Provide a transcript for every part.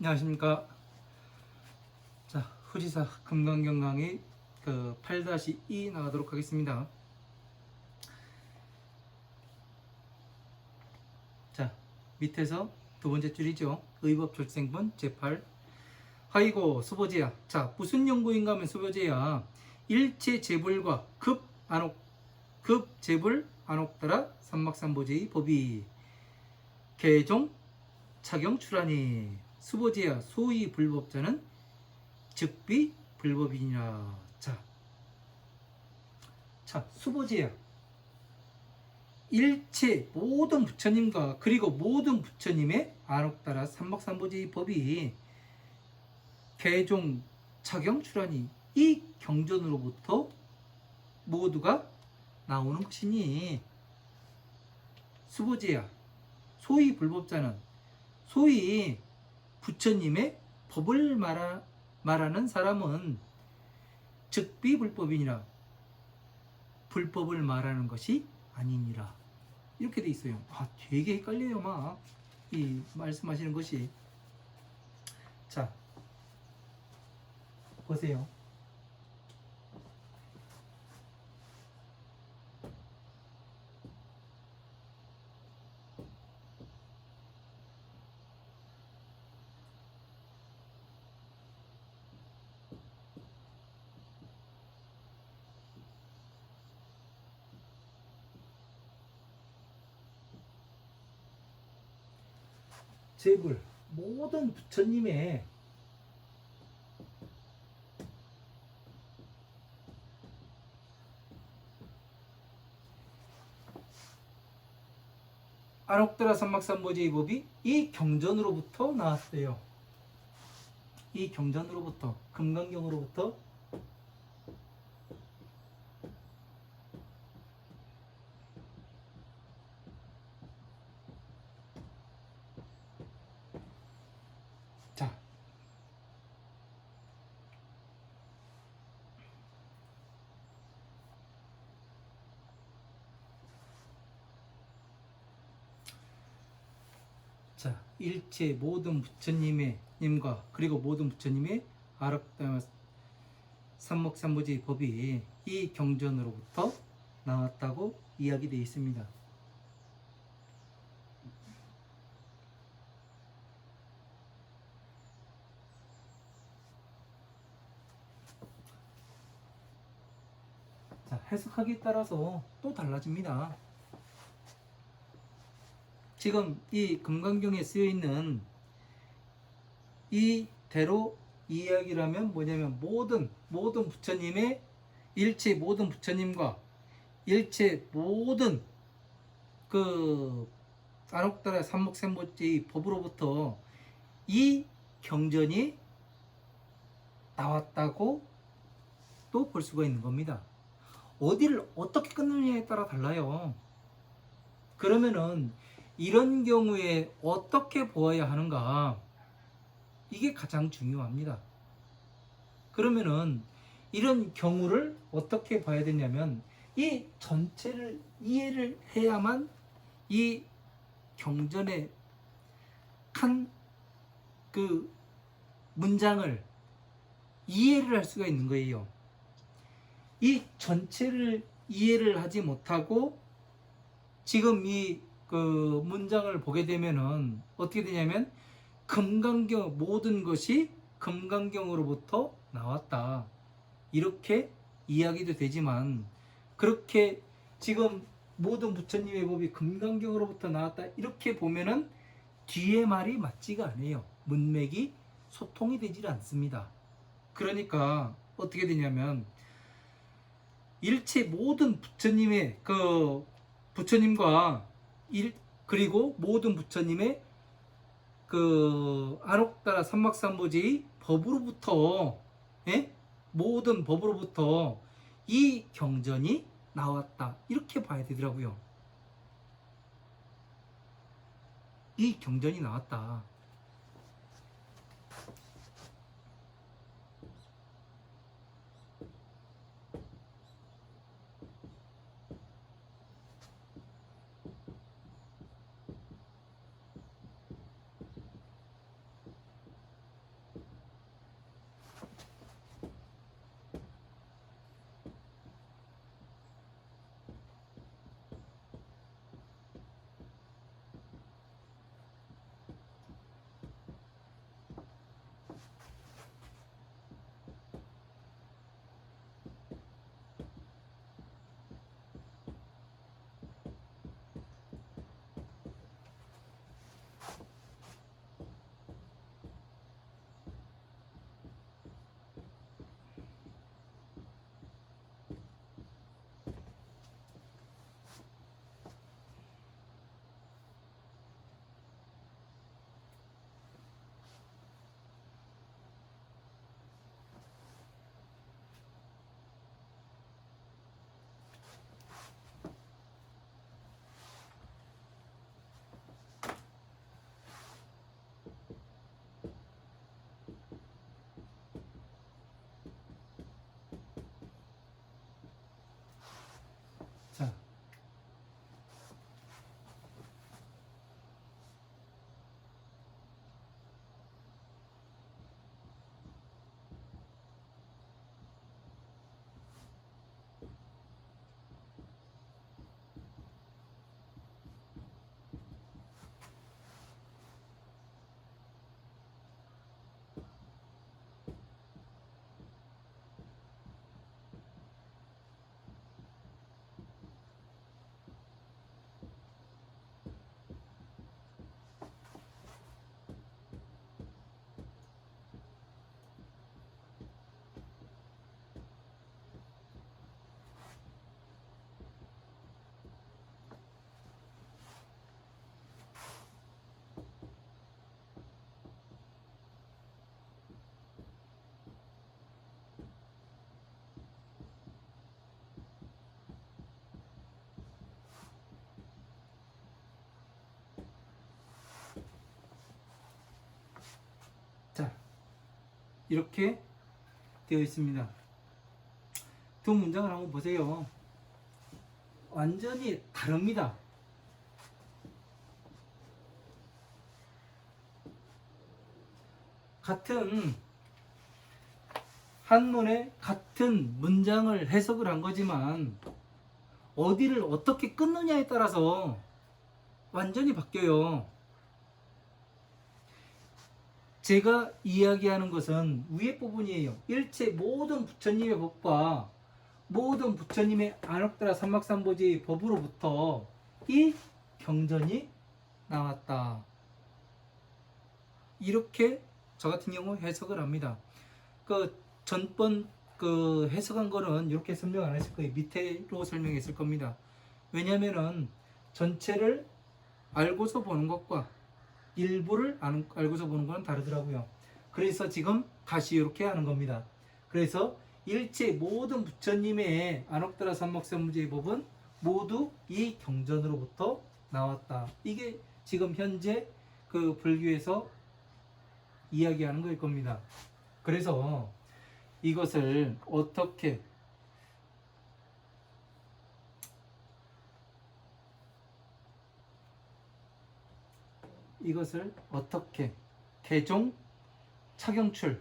안녕하십니까. 자, 후지사 금강경 강의 8-2 나가도록 하겠습니다. 자, 밑에서 두 번째 줄이죠. 의법졸생분 제8. 하이고 수보제야. 자, 무슨 연구인가 하면 수보제야. 일체 재불과 급재불 안옥따라 삼막삼보제의 법이 개종 착용 출하니 수보제야. 소위 불법자는 즉비 불법이니라. 자, 수보제야. 일체 모든 부처님과 그리고 모든 부처님의 안옥따라 삼박삼보제의 법이 개종 착용 출하니 이 경전으로부터 모두가 나오는 것이니 수보제야. 소위 불법자는 소위 부처님의 법을 말하는 사람은 즉비 불법이니라. 불법을 말하는 것이 아니니라. 이렇게 돼 있어요. 되게 헷갈려요, 막. 이 말씀하시는 것이. 자, 보세요. 제불 모든 부처님의 안옥따라 삼막삼보제의 법이 이 경전으로부터 나왔어요. 이 경전으로부터, 금강경으로부터. 자, 일체 모든 부처님의 님과 그리고 모든 부처님의 아락따라 삼목삼보제의 법이 이 경전으로부터 나왔다고 이야기되어 있습니다. 자, 해석하기에 따라서 또 달라집니다. 지금 이 금강경에 쓰여 있는 이대로 이야기라면 뭐냐면 모든 부처님의 일체 모든 부처님과 일체 모든 그 안옥따라 삼목삼보제의 법으로부터 이 경전이 나왔다고 또 볼 수가 있는 겁니다. 어디를 어떻게 끊느냐에 따라 달라요. 그러면은 이런 경우에 어떻게 보아야 하는가? 이게 가장 중요합니다. 그러면은 이런 경우를 어떻게 봐야 되냐면 이 전체를 이해를 해야만 이 경전의 한 그 문장을 이해를 할 수가 있는 거예요. 이 전체를 이해를 하지 못하고 지금 이 그 문장을 보게 되면은 어떻게 되냐면 금강경 모든 것이 금강경으로부터 나왔다. 이렇게 이야기도 되지만 그렇게 지금 모든 부처님의 법이 금강경으로부터 나왔다. 이렇게 보면은 뒤에 말이 맞지가 않아요. 문맥이 소통이 되질 않습니다. 그러니까 어떻게 되냐면 일체 모든 부처님의 그 부처님과 그리고 모든 부처님의 그 안옥따라 삼막삼보제의 법으로부터 모든 법으로부터 이 경전이 나왔다. 이렇게 봐야 되더라고요. 이 경전이 나왔다. 이렇게 되어 있습니다. 두 문장을 한번 보세요. 완전히 다릅니다. 같은 한문의 같은 문장을 해석을 한 거지만 어디를 어떻게 끊느냐에 따라서 완전히 바뀌어요. 제가 이야기하는 것은 위에 부분이에요. 일체 모든 부처님의 법과 모든 부처님의 안옥다라 삼막삼보지의 법으로부터 이 경전이 나왔다. 이렇게 저 같은 경우 해석을 합니다. 그 전번 그 해석한 거는 이렇게 설명 안 했을 거예요. 밑에로 설명했을 겁니다. 왜냐면은 전체를 알고서 보는 것과 일부를 알고서 보는 거는 다르더라고요. 그래서 지금 다시 이렇게 하는 겁니다. 그래서 일체 모든 부처님의 안옥다라 삼막삼보지의 법은 모두 이 경전으로부터 나왔다. 이게 지금 현재 그 불교에서 이야기하는 거일 겁니다. 그래서 이것을 어떻게 개종 착용출,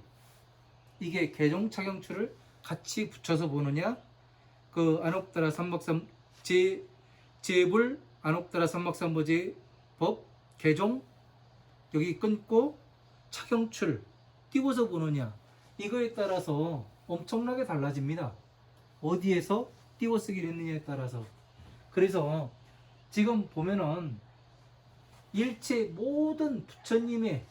이게 개종 착용출을 같이 붙여서 보느냐, 그 안옥다라 삼박삼 제불 안옥다라 삼박삼보지 법 개종 여기 끊고 착용출 띄워서 보느냐, 이거에 따라서 엄청나게 달라집니다. 어디에서 띄워쓰기를 했느냐에 따라서. 그래서 지금 보면은 일체 모든 부처님의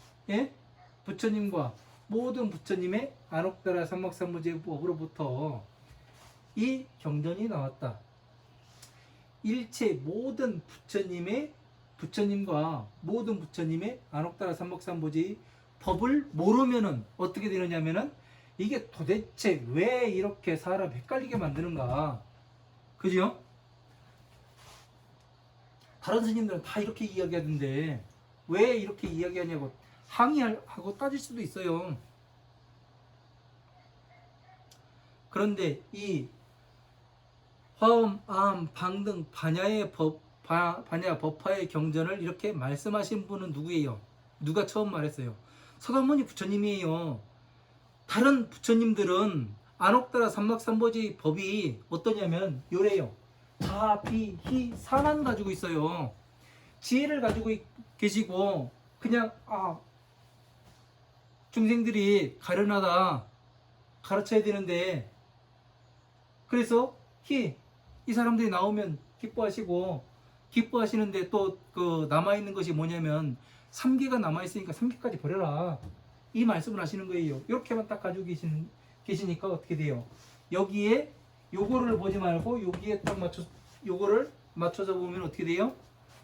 부처님과 모든 부처님의 안옥다라 삼박삼보지 법으로부터 이 경전이 나왔다. 일체 모든 부처님과 모든 부처님의 안옥다라 삼박삼보지 법을 모르면은 어떻게 되느냐면은 이게 도대체 왜 이렇게 사람 헷갈리게 만드는가, 그죠? 다른 스님들은 다 이렇게 이야기하던데 왜 이렇게 이야기하냐고 항의하고 따질 수도 있어요. 그런데 이 화엄, 암, 방 등 반야의 반야 법화의 경전을 이렇게 말씀하신 분은 누구예요? 누가 처음 말했어요? 서가모니 부처님이에요. 다른 부처님들은 안옥다라 삼막삼보지 법이 어떠냐면 요래요. 자, 비, 히, 사만 가지고 있어요. 지혜를 가지고 계시고 그냥 중생들이 가련하다 가르쳐야 되는데, 그래서 이 사람들이 나오면 기뻐하시는데 또 그 남아있는 것이 뭐냐면 3개가 남아있으니까 3개까지 버려라, 이 말씀을 하시는 거예요. 이렇게만 딱 가지고 계시니까 어떻게 돼요? 여기에 요거를 보지 말고 여기에 딱 요거를 맞춰서 보면 어떻게 돼요?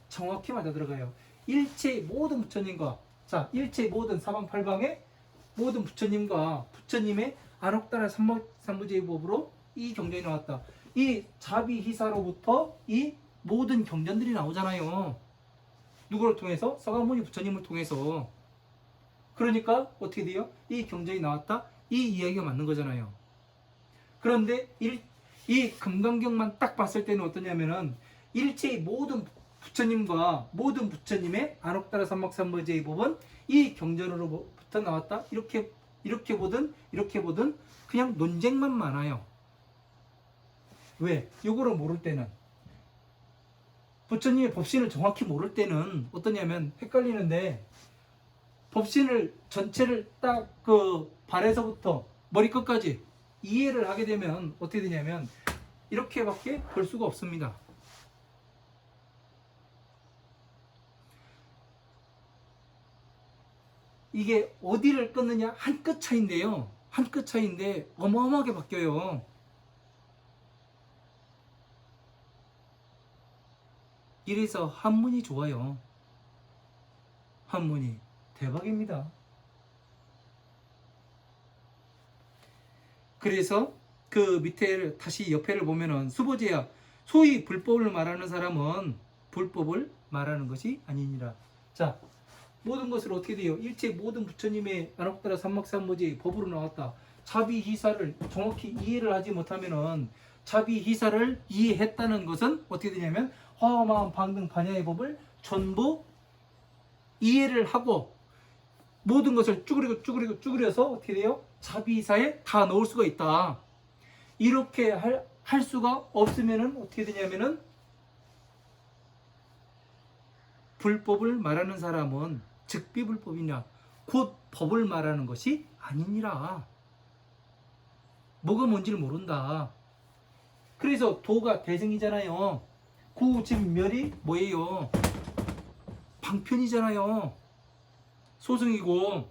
정확히 맞아 들어가요. 일체 모든 부처님과, 자, 일체 모든 사방팔방의 모든 부처님과 부처님의 안옥다라 삼보지의 법으로 이 경전이 나왔다. 이 자비희사로부터 이 모든 경전들이 나오잖아요. 누구를 통해서? 서가모니 부처님을 통해서. 그러니까 어떻게 돼요? 이 경전이 나왔다, 이 이야기가 맞는 거잖아요. 그런데 이 금강경만 딱 봤을 때는 어떠냐면은 일체의 모든 부처님과 모든 부처님의 안옥다라 삼박삼보지의 법은 이 경전으로부터 나왔다, 이렇게 보든 그냥 논쟁만 많아요. 왜? 요거를 모를 때는, 부처님의 법신을 정확히 모를 때는 어떠냐면 헷갈리는데, 법신을 전체를 딱 그 발에서부터 머리끝까지 이해를 하게 되면 어떻게 되냐면 이렇게밖에 볼 수가 없습니다. 이게 어디를 끊느냐, 한 끗 차이인데요. 한 끗 차이인데 어마어마하게 바뀌어요. 이래서 한문이 좋아요. 한문이 대박입니다. 그래서 그 밑에 다시 옆에를 보면은 수보제야, 소위 불법을 말하는 사람은 불법을 말하는 것이 아니니라. 자, 모든 것을 어떻게 돼요? 일체 모든 부처님의 안옥따라 삼막삼모지의 법으로 나왔다. 자비희사를 정확히 이해를 하지 못하면은 자비희사를 이해했다는 것은 어떻게 되냐면 화엄마음 방등 반야의 법을 전부 이해를 하고 모든 것을 쭈그려서 어떻게 돼요? 자비희사에 다 넣을 수가 있다. 이렇게 할 수가 없으면은 어떻게 되냐면은 불법을 말하는 사람은 즉 비불법이냐 곧 법을 말하는 것이 아니니라. 뭐가 뭔지를 모른다. 그래서 도가 대승이잖아요. 구진멸이 뭐예요? 방편이잖아요. 소승이고.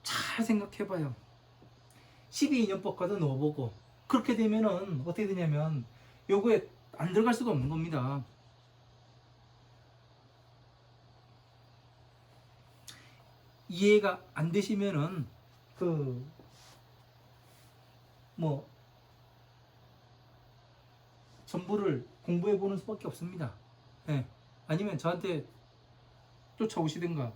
잘 생각해봐요. 12인연법과도 넣어보고 그렇게 되면은 어떻게 되냐면 요거에 안 들어갈 수가 없는 겁니다. 이해가 안 되시면은 전부를 공부해 보는 수밖에 없습니다. 예. 아니면 저한테 쫓아오시든가.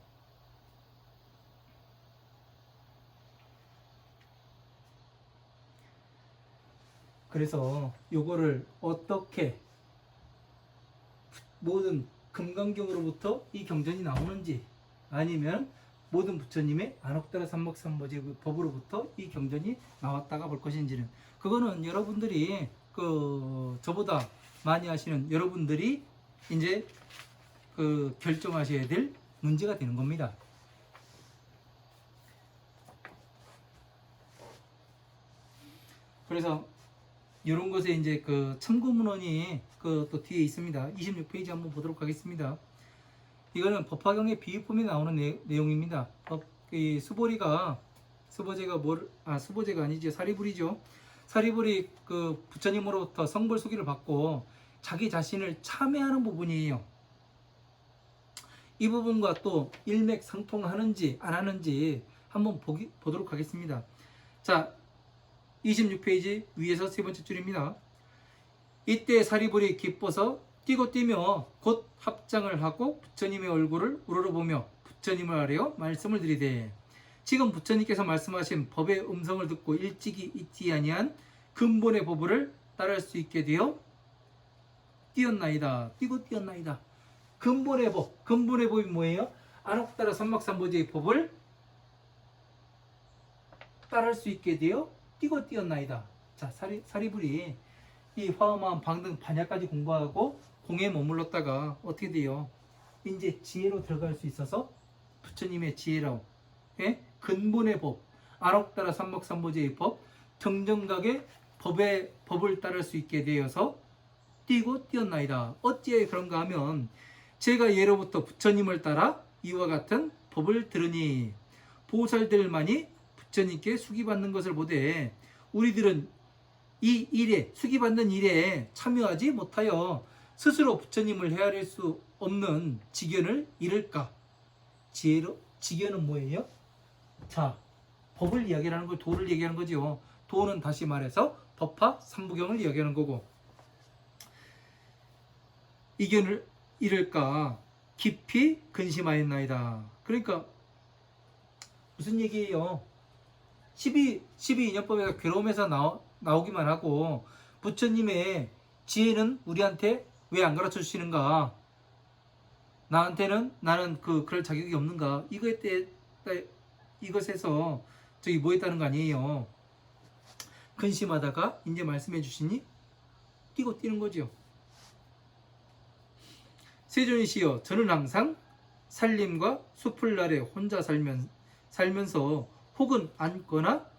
그래서 요거를 어떻게 모든 금강경으로부터 이 경전이 나오는지 아니면 모든 부처님의 안옥따라 삼목삼보제 법으로부터 이 경전이 나왔다가 볼 것인지는 그거는 여러분들이 저보다 많이 하시는 여러분들이 이제 결정하셔야 될 문제가 되는 겁니다. 그래서 이런 것에 이제 참고문헌이 또 뒤에 있습니다. 26페이지 한번 보도록 하겠습니다. 이거는 법화경의 비유품에 나오는 내용입니다. 수보제가 수보제가 아니죠. 사리불이죠. 사리불이 부처님으로부터 성불 수기를 받고 자기 자신을 참회하는 부분이에요. 이 부분과 또 일맥상통하는지 안 하는지 한번 보도록 하겠습니다. 자, 26페이지 위에서 세 번째 줄입니다. 이때 사리불이 기뻐서 뛰고 뛰며 곧 합장을 하고 부처님의 얼굴을 우러러보며 부처님을 아뢰어 말씀을 드리되 지금 부처님께서 말씀하신 법의 음성을 듣고 일찍이 잊지 아니한 근본의 법을 따를 수 있게 되어 뛰었나이다. 뛰고 뛰었나이다. 근본의 법이 뭐예요? 안옥따라 삼막삼보제의 법을 따를 수 있게 되어 뛰고 뛰었나이다. 자, 사리불이 이 화엄마음 방등 반야까지 공부하고 공에 머물렀다가 어떻게 돼요? 이제 지혜로 들어갈 수 있어서 부처님의 지혜로 근본의 법, 안옥따라 삼목삼보제의 법, 정정각의 법을 따를 수 있게 되어서 뛰고 뛰었나이다. 어찌해 그런가 하면 제가 예로부터 부처님을 따라 이와 같은 법을 들으니 보살들만이 부처님께 수기받는 것을 보되 우리들은 이 일에 수기받는 일에 참여하지 못하여 스스로 부처님을 헤아릴 수 없는 지견을 이룰까? 지견은 뭐예요? 자, 법을 이야기하는 걸 도를 얘기하는 거죠. 도는 다시 말해서 법화 삼부경을 이야기하는 거고 이견을 이룰까 깊이 근심하였나이다. 그러니까 무슨 얘기예요? 12인연법에서 괴로움에서 나오기만 하고 부처님의 지혜는 우리한테 왜 안 가르쳐 주시는가? 나는 그럴 자격이 없는가? 이것에서 뭐 했다는 거 아니에요? 근심하다가 이제 말씀해 주시니 뛰고 뛰는 거죠. 세존이시여, 저는 항상 살림과 숲을 아래 혼자 살면서 혹은 앉거나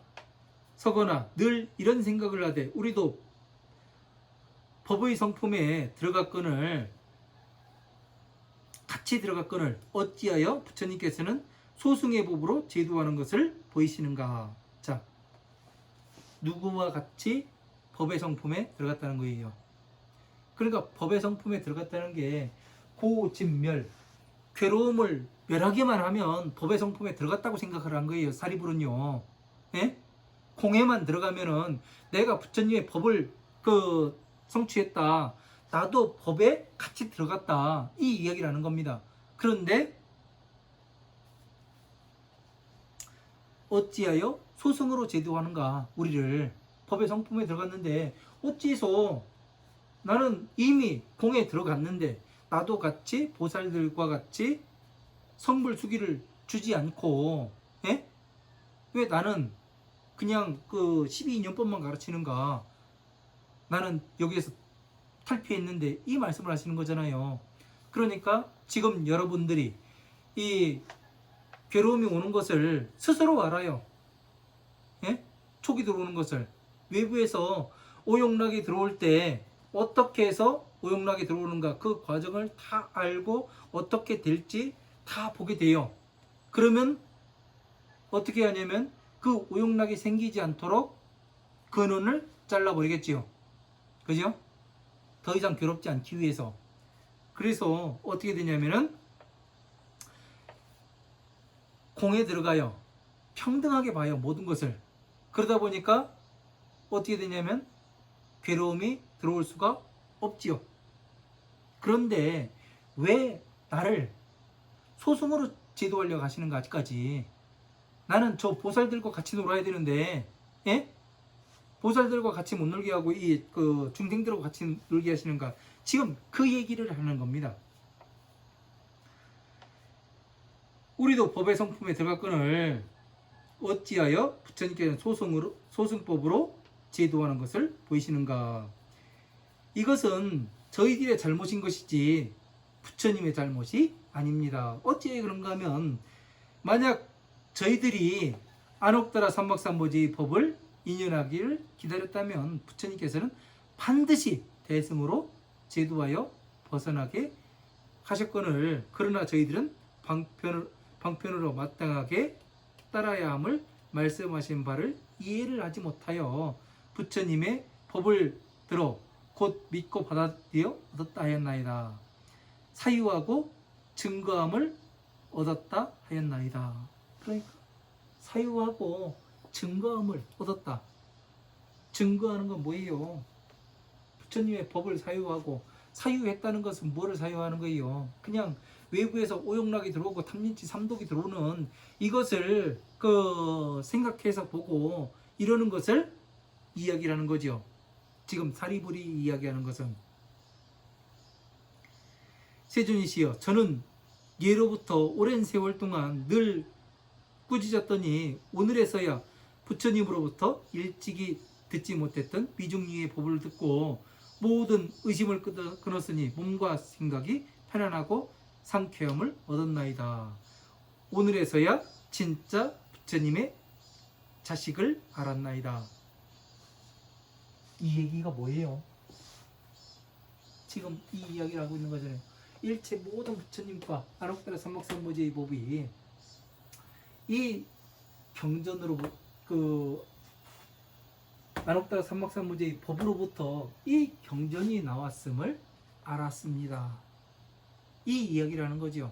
서거나 늘 이런 생각을 하되 우리도 법의 성품에 같이 들어갔거늘 어찌하여 부처님께서는 소승의 법으로 제도하는 것을 보이시는가? 자, 누구와 같이 법의 성품에 들어갔다는 거예요. 그러니까 법의 성품에 들어갔다는 게 고진멸, 괴로움을 멸하기만 하면 법의 성품에 들어갔다고 생각을 한 거예요. 사리불은요. 예? 공에만 들어가면은 내가 부처님의 법을 성취했다. 나도 법에 같이 들어갔다, 이 이야기를 하는 겁니다. 그런데 어찌하여 소승으로 제도하는가? 우리를 법의 성품에 들어갔는데 어찌해서 나는 이미 공에 들어갔는데 나도 같이 보살들과 같이 성불수기를 주지 않고, 예? 왜 나는 그냥 그 12인연법만 가르치는가? 나는 여기에서 탈피했는데, 이 말씀을 하시는 거잖아요. 그러니까 지금 여러분들이 이 괴로움이 오는 것을 스스로 알아요. 예? 촉이 들어오는 것을 외부에서 오용락이 들어올 때 어떻게 해서 오용락이 들어오는가, 그 과정을 다 알고 어떻게 될지 다 보게 돼요. 그러면 어떻게 하냐면 그 오용락이 생기지 않도록 근원을 잘라버리겠지요. 그죠? 더 이상 괴롭지 않기 위해서. 그래서 어떻게 되냐면은 공에 들어가요. 평등하게 봐요, 모든 것을. 그러다 보니까 어떻게 되냐면 괴로움이 들어올 수가 없지요. 그런데 왜 나를 소승으로 제도하려고 하시는가? 아직까지 나는 저 보살들과 같이 놀아야 되는데, 예? 보살들과 같이 못 놀게 하고 이 그 중생들하고 같이 놀게 하시는가? 지금 그 얘기를 하는 겁니다. 우리도 법의 성품에 들어갔거늘 어찌하여 부처님께서는 소승법으로 제도하는 것을 보이시는가? 이것은 저희들의 잘못인 것이지 부처님의 잘못이 아닙니다. 어찌 그런가 하면, 만약 저희들이 안옥다라 삼박삼보제의 법을 인연하기를 기다렸다면 부처님께서는 반드시 대승으로 제도하여 벗어나게 하셨거늘, 그러나 저희들은 방편으로 마땅하게 따라야 함을 말씀하신 바를 이해를 하지 못하여 부처님의 법을 들어 곧 믿고 받아들여 얻었다 하였나이다. 사유하고 증거함을 얻었다 하였나이다. 그러니까 사유하고 증거함을 얻었다. 증거하는 건 뭐예요? 부처님의 법을 사유하고, 사유했다는 것은 뭐를 사유하는 거예요? 그냥 외부에서 오용락이 들어오고 탐진치 삼독이 들어오는 이것을 생각해서 보고 이러는 것을 이야기하는 거죠. 지금 사리불이 이야기하는 것은, 세존이시여, 저는 예로부터 오랜 세월 동안 늘 꾸짖었더니 오늘에서야 부처님으로부터 일찍이 듣지 못했던 미중리의 법을 듣고 모든 의심을 끊었으니 몸과 생각이 편안하고 상쾌함을 얻었나이다. 오늘에서야 진짜 부처님의 자식을 알았나이다. 이 얘기가 뭐예요? 지금 이 이야기를 하고 있는 거잖아요. 일체 모든 부처님과 안옥다라 삼박삼보제의 법이 이 경전으로, 안옥다라 삼박삼보제의 법으로부터 이 경전이 나왔음을 알았습니다. 이 이야기를 하는 거죠.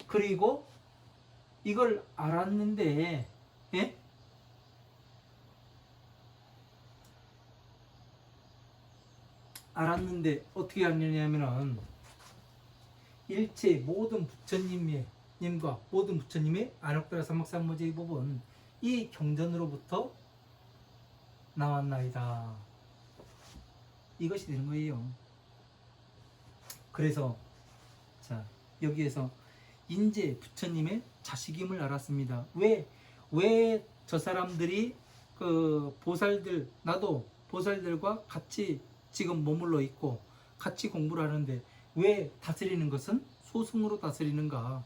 그리고 이걸 알았는데, 예? 알았는데 어떻게 하느냐면은 일체 모든 부처님과 모든 부처님의 안옥다라 삼박삼보제의 법은 이 경전으로부터 나왔나이다. 이것이 되는 거예요. 그래서 자, 여기에서 인제 부처님의 자식임을 알았습니다. 왜 저 사람들이 보살들, 나도 보살들과 같이 지금 머물러 있고 같이 공부를 하는데 왜 다스리는 것은 소승으로 다스리는가?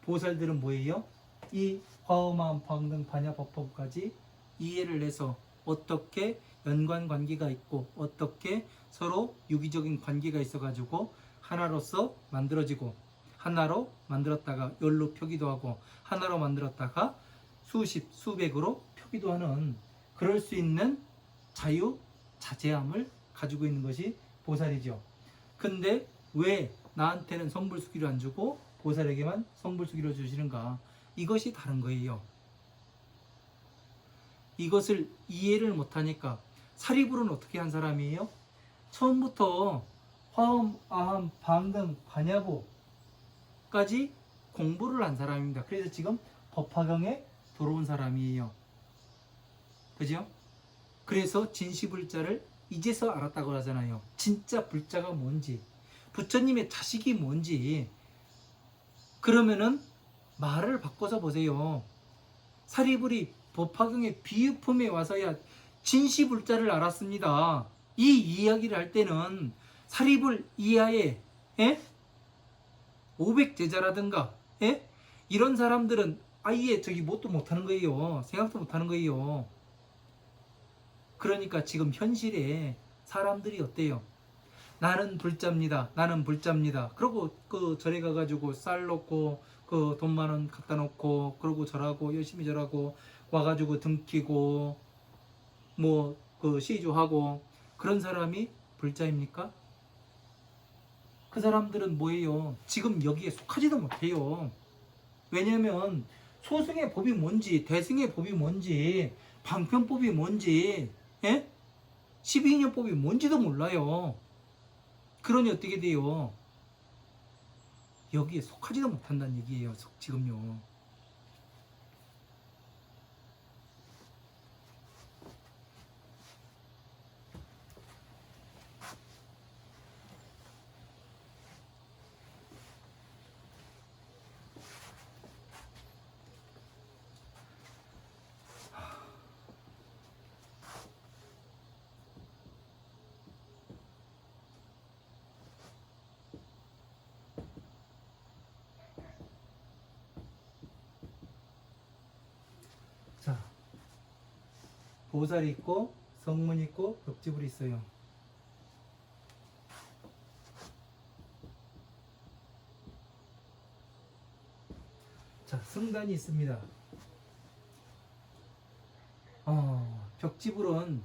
보살들은 뭐예요? 이 화엄한 방등 반야법법까지 이해를 해서 어떻게 연관관계가 있고 어떻게 서로 유기적인 관계가 있어가지고 하나로서 만들어지고, 하나로 만들었다가 열로 펴기도 하고 하나로 만들었다가 수십 수백으로 펴기도 하는, 그럴 수 있는 자유자재함을 가지고 있는 것이 보살이죠. 근데 왜 나한테는 성불수기를 안 주고 보살에게만 성불수기를 주시는가? 이것이 다른 거예요. 이것을 이해를 못하니까 사리불은 어떻게 한 사람이에요? 처음부터 화음, 아함, 방등, 반야보까지 공부를 한 사람입니다. 그래서 지금 법화경에 들어온 사람이에요. 그죠? 그래서 진시불자를 이제서 알았다고 하잖아요. 진짜 불자가 뭔지, 부처님의 자식이 뭔지. 그러면은 말을 바꿔서 보세요. 사리불이 법화경의 비유품에 와서야 진시불자를 알았습니다. 이 이야기를 할 때는 사리불 이하의 500제자라든가 이런 사람들은 아예 저기 뭣도 못하는 거예요. 생각도 못하는 거예요. 그러니까 지금 현실에 사람들이 어때요? 나는 불자입니다. 나는 불자입니다. 그러고 그 절에 가가지고 쌀 놓고 그 돈 10,000원 갖다 놓고 그러고 절하고 열심히 절하고 와가지고 등키고 뭐 그 시주하고 그런 사람이 불자입니까? 그 사람들은 뭐예요? 지금 여기에 속하지도 못해요. 왜냐면 소승의 법이 뭔지, 대승의 법이 뭔지, 방편법이 뭔지, 12인연법이 뭔지도 몰라요. 그러니 어떻게 돼요? 여기에 속하지도 못한다는 얘기예요. 지금요. 자, 보살이 있고 성문 있고 벽지불이 있어요. 자, 성단이 있습니다. 벽지불은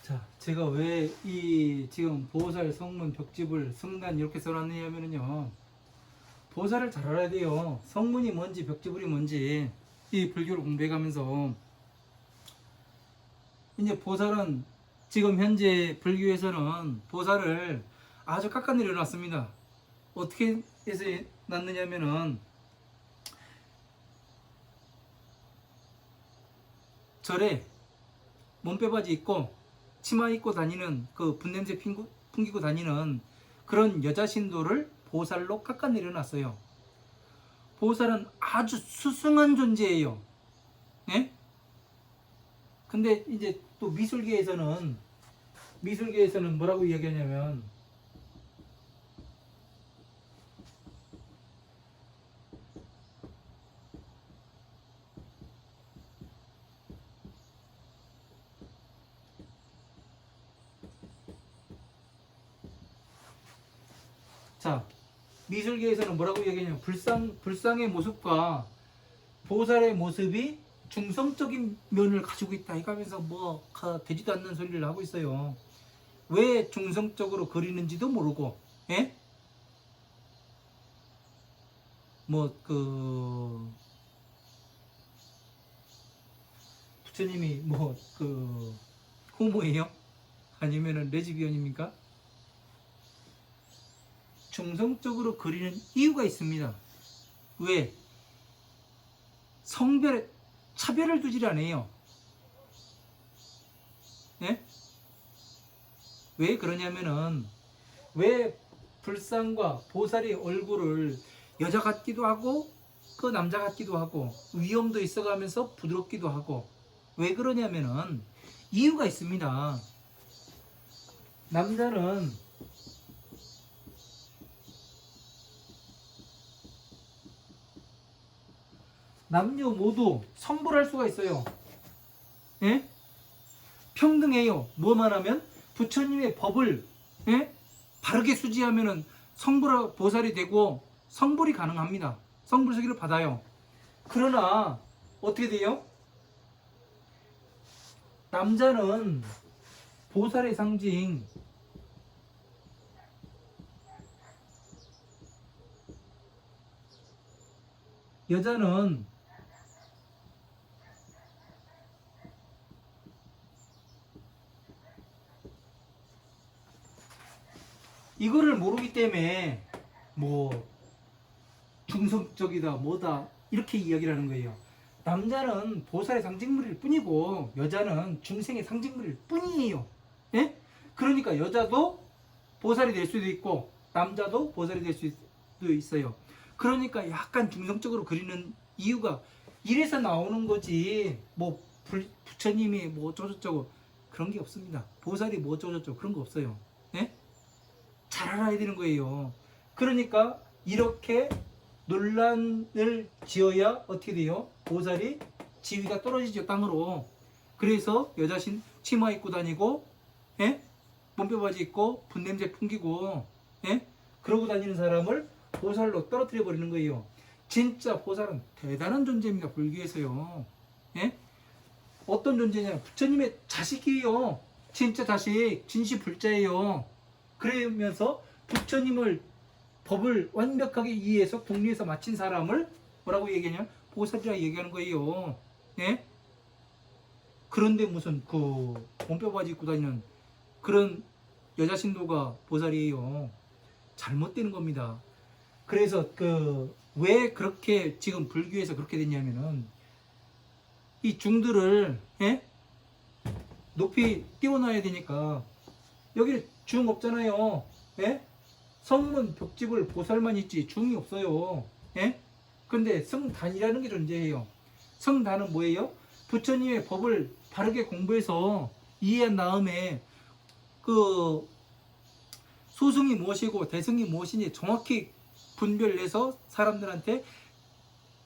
자, 제가 왜 이 지금 보살, 성문, 벽지불, 성단 이렇게 써놨냐면요. 보살을 잘 알아야 돼요. 성문이 뭔지 벽지불이 뭔지 이 불교를 공부해가면서 이제 보살은 지금 현재 불교에서는 보살을 아주 깎아내려 놨습니다. 어떻게 해서 놨느냐면은 절에 몸빼바지 입고 치마 입고 다니는 그 분냄새 풍기고 다니는 그런 여자 신도를 보살로 깎아내려 놨어요. 보살은 아주 수승한 존재예요. 예? 근데 이제 또 미술계에서는 뭐라고 이야기하냐면 자, 미술계에서는 뭐라고 얘기하냐면 불상의 모습과 보살의 모습이 중성적인 면을 가지고 있다 이거 하면서 뭐 되지도 않는 소리를 하고 있어요. 왜 중성적으로 그리는지도 모르고, 예? 부처님이 호모예요? 아니면은 레즈비언입니까? 중성적으로 그리는 이유가 있습니다. 왜? 성별에 차별을 두질 않아요. 예? 왜 그러냐면은 왜 불상과 보살의 얼굴을 여자 같기도 하고 그 남자 같기도 하고 위험도 있어가면서 부드럽기도 하고 왜 그러냐면은 이유가 있습니다. 남자는 남녀 모두 성불할 수가 있어요. 예? 평등해요. 뭐만 하면 부처님의 법을, 예? 바르게 수지하면은 성불 보살이 되고 성불이 가능합니다. 성불수기를 받아요. 그러나 어떻게 돼요? 남자는 보살의 상징, 여자는 이거를 모르기 때문에 뭐 중성적이다 뭐다 이렇게 이야기를 하는 거예요. 남자는 보살의 상징물일 뿐이고 여자는 중생의 상징물일 뿐이에요. 예? 그러니까 여자도 보살이 될 수도 있고 남자도 보살이 될 수도 있어요. 그러니까 약간 중성적으로 그리는 이유가 이래서 나오는 거지. 뭐 부처님이 뭐 어쩌고저쩌고 그런 게 없습니다. 보살이 뭐 어쩌고저쩌고 그런 거 없어요. 예? 잘 알아야 되는 거예요. 그러니까 이렇게 논란을 지어야 어떻게 돼요? 보살이 지위가 떨어지죠, 땅으로. 그래서 여자신 치마 입고 다니고, 예? 몸빼 바지 입고 분냄새 풍기고, 예? 그러고 다니는 사람을 보살로 떨어뜨려 버리는 거예요. 진짜 보살은 대단한 존재입니다. 불교에서요. 예? 어떤 존재냐? 부처님의 자식이에요. 진짜 자식, 진시불자예요. 그러면서 부처님을 법을 완벽하게 이해해서 궁리해서 마친 사람을 뭐라고 얘기하냐? 보살이라고 얘기하는 거예요. 예? 그런데 무슨 몸빼 바지 입고 다니는 그런 여자 신도가 보살이에요. 잘못되는 겁니다. 그래서 왜 그렇게 지금 불교에서 그렇게 됐냐면은 이 중들을, 예? 높이 띄워놔야 되니까 여기는 중 없잖아요. 예? 성문 벽집을 보살만 있지 중이 없어요. 예? 근데 성단이라는 게 존재해요. 성단은 뭐예요? 부처님의 법을 바르게 공부해서 이해한 다음에 소승이 무엇이고 대승이 무엇인지 정확히 분별해서 사람들한테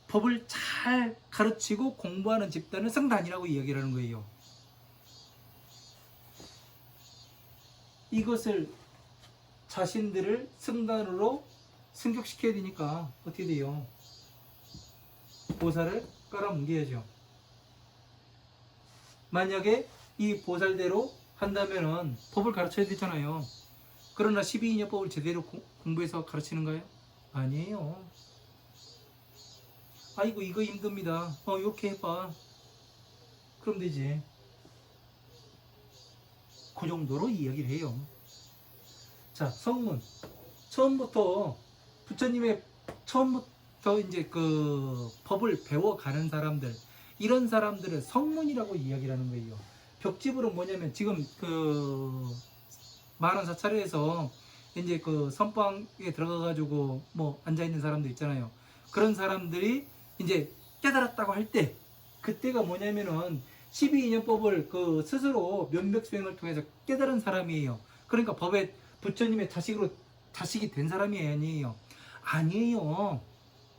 법을 잘 가르치고 공부하는 집단을 성단이라고 이야기를 하는 거예요. 이것을 자신들을 성단으로 승격시켜야 되니까 어떻게 돼요? 보살을 깔아뭉개야죠. 만약에 이 보살대로 한다면은 법을 가르쳐야 되잖아요. 그러나 12인여법을 제대로 공부해서 가르치는가요? 아니에요. 아이고 이거 힘듭니다. 이렇게 해봐. 그럼 되지. 그 정도로 이야기를 해요. 자, 성문. 처음부터 부처님의 처음부터 이제 법을 배워가는 사람들, 이런 사람들을 성문이라고 이야기를 하는 거예요. 벽집으로 뭐냐면 지금 만원 사찰에서 이제 선방에 들어가가지고 뭐 앉아있는 사람들 있잖아요. 그런 사람들이 이제 깨달았다고 할 때, 그때가 뭐냐면은 12인연법을 스스로 면벽 수행을 통해서 깨달은 사람이에요. 그러니까 법에 부처님의 자식이 된 사람이 아니에요.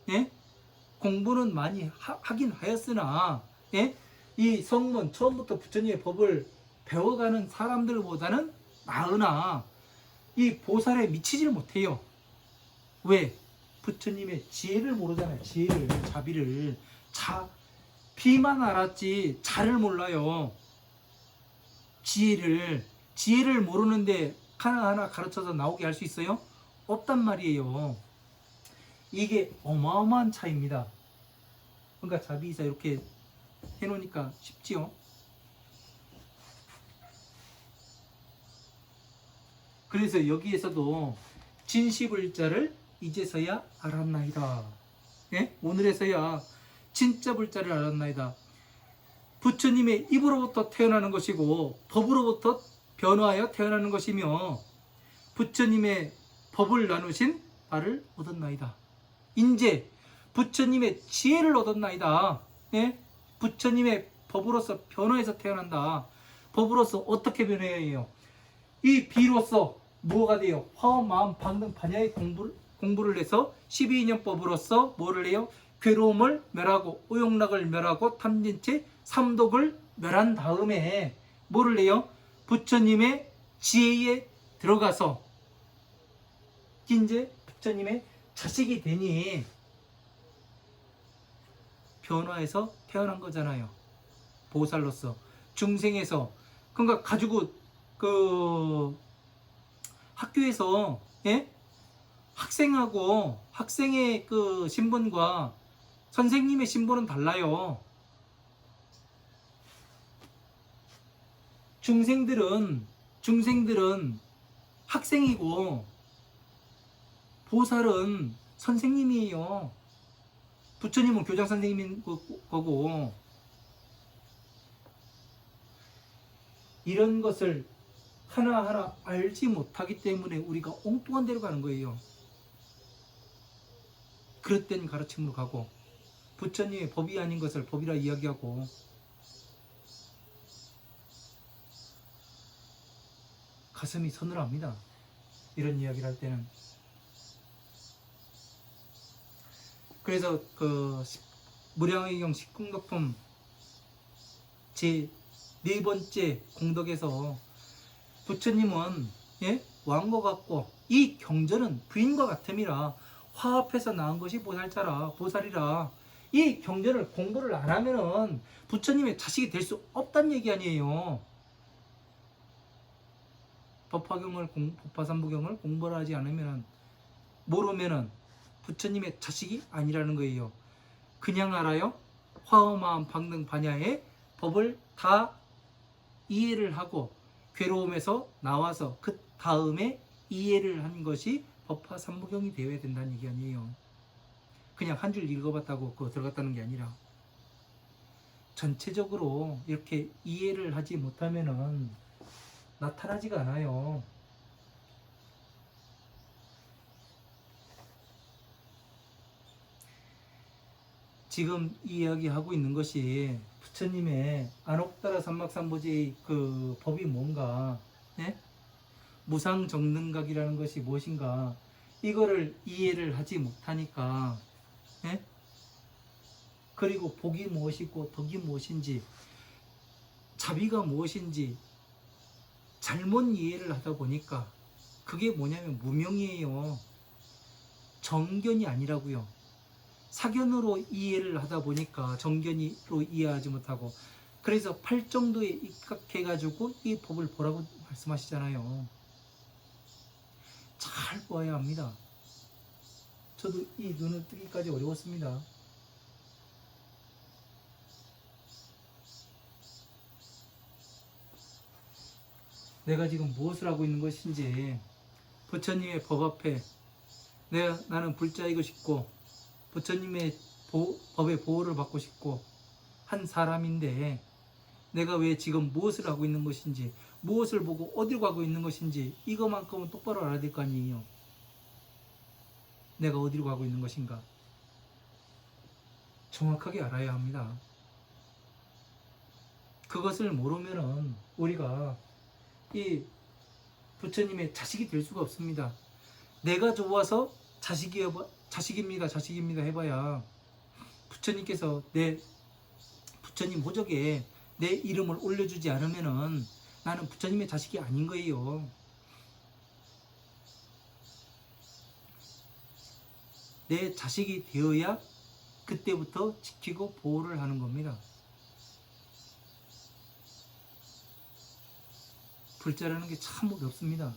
예? 공부는 많이 하긴 하였으나, 예? 이 성문 처음부터 부처님의 법을 배워가는 사람들보다는 나으나 이 보살에 미치지를 못해요. 왜? 부처님의 지혜를 모르잖아요. 지혜를, 자비를. 비만 알았지 자를 몰라요. 지혜를 모르는데 하나하나 가르쳐서 나오게 할 수 있어요? 없단 말이에요. 이게 어마어마한 차이입니다. 그러니까 자비이사 이렇게 해놓으니까 쉽지요. 그래서 여기에서도 진시불자를 이제서야 알았나이다. 예? 오늘에서야 진짜 불자를 알았나이다. 부처님의 입으로부터 태어나는 것이고 법으로부터 변화하여 태어나는 것이며 부처님의 법을 나누신 바를 얻었나이다. 인제 부처님의 지혜를 얻었나이다. 예? 부처님의 법으로서 변화해서 태어난다. 법으로서 어떻게 변해요? 이 비로서 뭐가 돼요? 화엄, 마음, 방등, 반야의 공부를 해서 12인연법으로서 뭐를 해요? 괴로움을 멸하고 오욕락을 멸하고 탐진치 삼독을 멸한 다음에 뭐를 해요? 부처님의 지혜에 들어가서 이제 부처님의 자식이 되니 변화해서 태어난 거잖아요. 보살로서 중생에서. 그러니까 가지고 학교에서 예? 학생하고 학생의 그 신분과 선생님의 신분은 달라요. 중생들은 학생이고 보살은 선생님이에요. 부처님은 교장 선생님인 거고. 이런 것을 하나하나 알지 못하기 때문에 우리가 엉뚱한 데로 가는 거예요. 그릇된 가르침으로 가고 부처님의 법이 아닌 것을 법이라 이야기하고 가슴이 서늘합니다. 이런 이야기를 할 때는. 그래서 무량의경 식공덕품 제 4번째 공덕에서 부처님은 예? 왕과 같고 이 경전은 부인과 같음이라 화합해서 나온 것이 보살이라. 이 경전을 공부를 안 하면은 부처님의 자식이 될 수 없다는 얘기 아니에요. 법화삼부경을 공부를 하지 않으면 모르면은 부처님의 자식이 아니라는 거예요. 그냥 알아요? 화엄마음 방등 반야의 법을 다 이해를 하고 괴로움에서 나와서 그 다음에 이해를 한 것이 법화삼부경이 되어야 된다는 얘기 아니에요. 그냥 한 줄 읽어봤다고 그거 들어갔다는 게 아니라 전체적으로 이렇게 이해를 하지 못하면은 나타나지가 않아요. 지금 이야기하고 있는 것이 부처님의 안옥다라 삼막삼보지의 그 법이 뭔가, 예? 무상정능각이라는 것이 무엇인가, 이거를 이해를 하지 못하니까, 예? 그리고 복이 무엇이고 덕이 무엇인지, 자비가 무엇인지 잘못 이해를 하다 보니까 그게 뭐냐면 무명이에요. 정견이 아니라고요. 사견으로 이해를 하다 보니까 정견으로 이해하지 못하고, 그래서 팔정도에 입각해가지고 이 법을 보라고 말씀하시잖아요. 잘 보아야 합니다. 저도 이 눈을 뜨기까지 어려웠습니다. 내가 지금 무엇을 하고 있는 것인지, 부처님의 법 앞에 나는 불자이고 싶고 부처님의 법의 보호를 받고 싶고 한 사람인데, 내가 왜 지금 무엇을 하고 있는 것인지, 무엇을 보고 어디로 가고 있는 것인지, 이것만큼은 똑바로 알아야 될 거 아니에요. 내가 어디로 가고 있는 것인가 정확하게 알아야 합니다. 그것을 모르면은 우리가 이 부처님의 자식이 될 수가 없습니다. 내가 좋아서 자식입니다 해봐야 부처님께서 부처님 호적에 내 이름을 올려주지 않으면은 나는 부처님의 자식이 아닌 거예요. 내 자식이 되어야 그때부터 지키고 보호를 하는 겁니다. 불자라는 게 참 어렵습니다.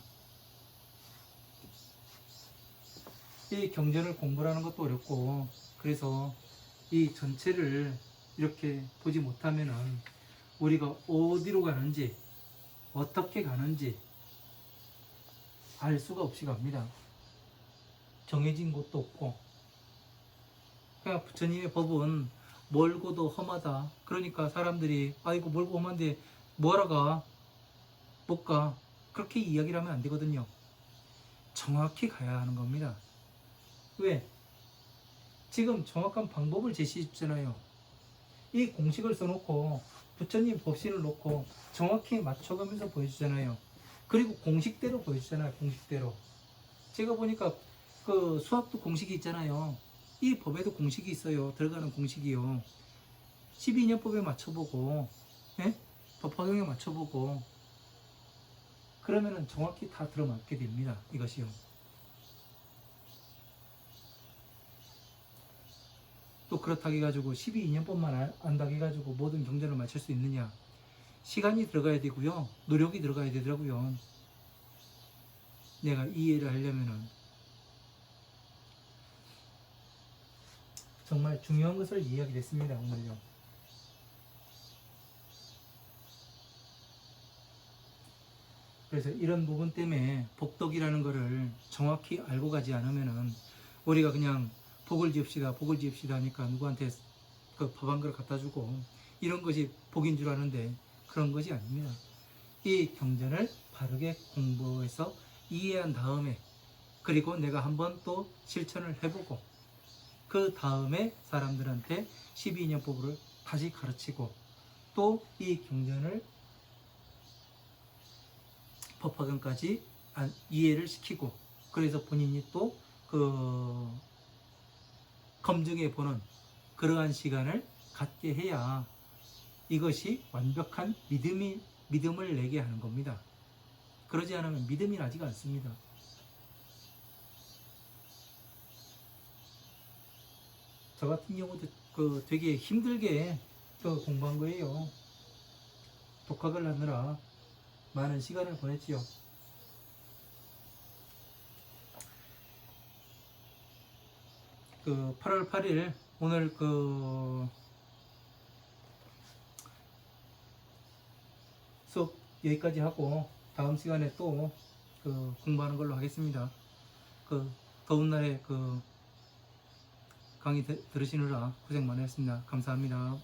이 경전을 공부하는 것도 어렵고, 그래서 이 전체를 이렇게 보지 못하면은 우리가 어디로 가는지, 어떻게 가는지 알 수가 없이 갑니다. 정해진 곳도 없고. 그러니까 부처님의 법은 멀고도 험하다. 그러니까 사람들이 아이고 멀고 험한데 뭐하러 가? 못 가. 그렇게 이야기를 하면 안 되거든요. 정확히 가야 하는 겁니다. 왜? 지금 정확한 방법을 제시해 주잖아요. 이 공식을 써놓고 부처님 법신을 놓고 정확히 맞춰가면서 보여주잖아요. 그리고 공식대로 보여주잖아요. 공식대로. 제가 보니까 그 수학도 공식이 있잖아요. 이 법에도 공식이 있어요. 들어가는 공식이요. 12년법에 맞춰보고, 예? 법 활용에 맞춰보고, 그러면은 정확히 다 들어맞게 됩니다. 이것이요. 또 그렇다고 해가지고 12년법만 안다고 해가지고 모든 경전을 맞출 수 있느냐? 시간이 들어가야 되고요. 노력이 들어가야 되더라고요. 내가 이해를 하려면은. 정말 중요한 것을 이야기를 했습니다. 오늘요. 그래서 이런 부분 때문에 복덕이라는 것을 정확히 알고 가지 않으면은 우리가 그냥 복을 지읍시다, 복을 지읍시다 하니까 누구한테 그 밥 한 그릇 갖다 주고 이런 것이 복인 줄 아는데 그런 것이 아닙니다. 이 경전을 바르게 공부해서 이해한 다음에 그리고 내가 한번 또 실천을 해보고 그 다음에 사람들한테 12년법을 다시 가르치고 또 이 경전을 법화경까지 이해를 시키고 그래서 본인이 또 그 검증해 보는 그러한 시간을 갖게 해야 이것이 완벽한 믿음을 내게 하는 겁니다. 그러지 않으면 믿음이 나지가 않습니다. 저 같은 경우도 그 되게 힘들게 그 공부한 거예요. 독학을 하느라 많은 시간을 보냈지요. 그 8월 8일 오늘 그 수업 여기까지 하고 다음 시간에 또 그 공부하는 걸로 하겠습니다. 그 더운 날에 그 강의 들으시느라 고생 많으셨습니다. 감사합니다.